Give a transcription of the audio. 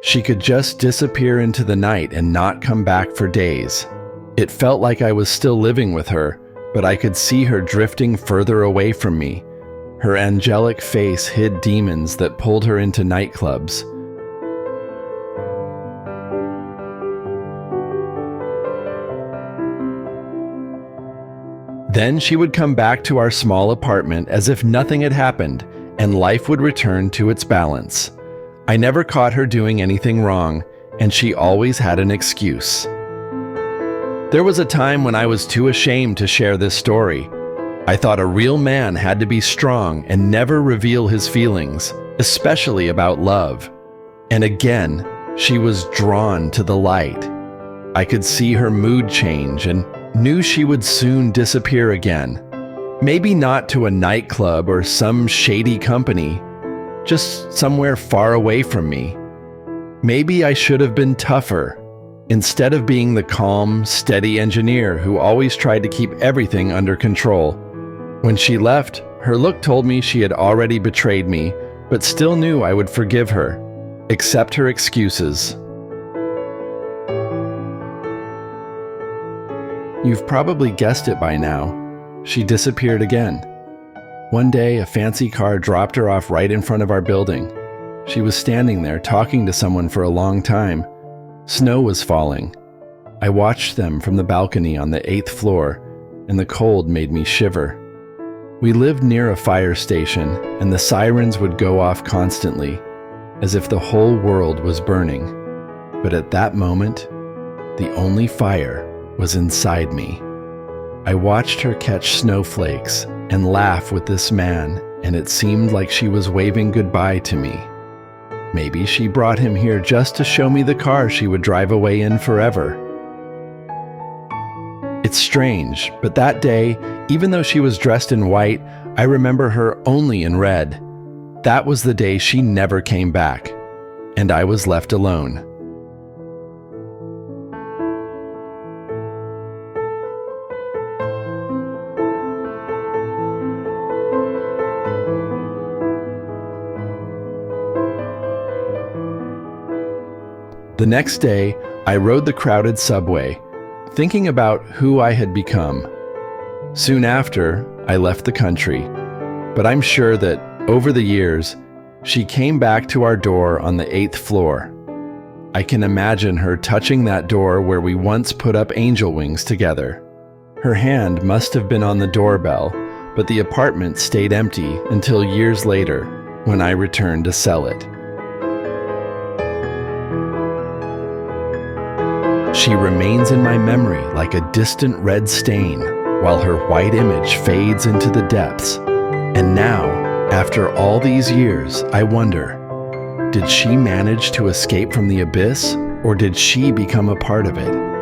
She could just disappear into the night and not come back for days. It felt like I was still living with her, but I could see her drifting further away from me. Her angelic face hid demons that pulled her into nightclubs. Then she would come back to our small apartment as if nothing had happened, and life would return to its balance. I never caught her doing anything wrong, and she always had an excuse. There was a time when I was too ashamed to share this story. I thought a real man had to be strong and never reveal his feelings, especially about love. And again, she was drawn to the light. I could see her mood change and knew she would soon disappear again. Maybe not to a nightclub or some shady company, just somewhere far away from me. Maybe I should have been tougher, instead of being the calm, steady engineer who always tried to keep everything under control. When she left, her look told me she had already betrayed me, but still knew I would forgive her, accept her excuses. You've probably guessed it by now. She disappeared again. One day, a fancy car dropped her off right in front of our building. She was standing there talking to someone for a long time. Snow was falling. I watched them from the balcony on the 8th floor, and the cold made me shiver. We lived near a fire station, and the sirens would go off constantly, as if the whole world was burning. But at that moment, the only fire was inside me. I watched her catch snowflakes and laugh with this man, and it seemed like she was waving goodbye to me. Maybe she brought him here just to show me the car she would drive away in forever. It's strange, but that day, even though she was dressed in white, I remember her only in red. That was the day she never came back, and I was left alone. The next day, I rode the crowded subway, thinking about who I had become. Soon after, I left the country, but I'm sure that, over the years, she came back to our door on the 8th floor. I can imagine her touching that door where we once put up angel wings together. Her hand must have been on the doorbell, but the apartment stayed empty until years later, when I returned to sell it. She remains in my memory like a distant red stain, while her white image fades into the depths. And now, after all these years, I wonder, did she manage to escape from the abyss, or did she become a part of it?